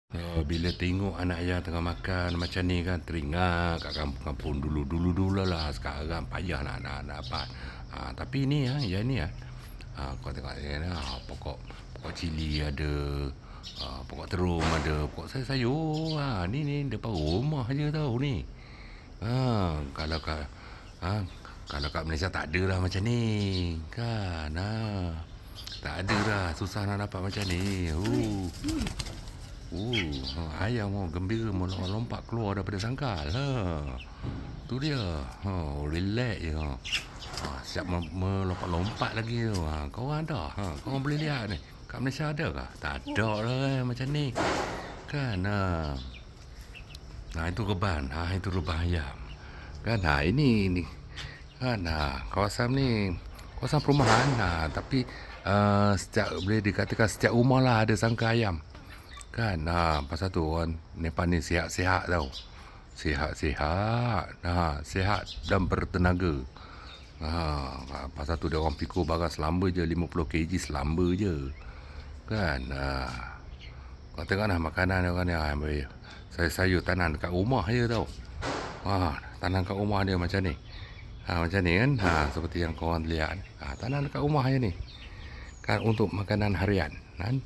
Bila tengok anak ayah tengah makan macam ni kan, teringat kat kampung-kampung dulu lah. Sekarang payah nak dapat. Tapi ni ya ni kau tengok ni pokok cili ada, pokok terung ada, pokok sayur. Ni depan rumah je tau ni. Kalau kalau kat Malaysia tak ada lah macam ni. Kan. Tak ada lah, susah nak dapat macam ni. Ayam gembira lompat keluar daripada sangkal. Tu dia. Relax je. Siap melompat-lompat lagi tu. Kau orang ada. Kau orang boleh lihat ni. Kat Malaysia ada ke? Tak ada lah macam ni. Kan. Itu reban. Itu reban ayam. Kan. Ini kan. Kawasan ni kawasan perumahan. Tapi boleh dikatakan setiap rumah lah ada sangkar ayam. Kan. Pasal tu orang Nepal ni sihat-sihat tau. Sihat-sihat. Sihat dan bertenaga. Pasal tu dia orang pikul barang selamba je 50 kg selamba je. Kan. Kau tengok makanan dia orang ni. Sayur-sayur tanam dekat rumah je tau. Tanam kat rumah dia macam ni. Macam ni kan. Seperti yang kau orang lihat. Tanam dekat rumah je ni. Kan untuk makanan harian. Kan.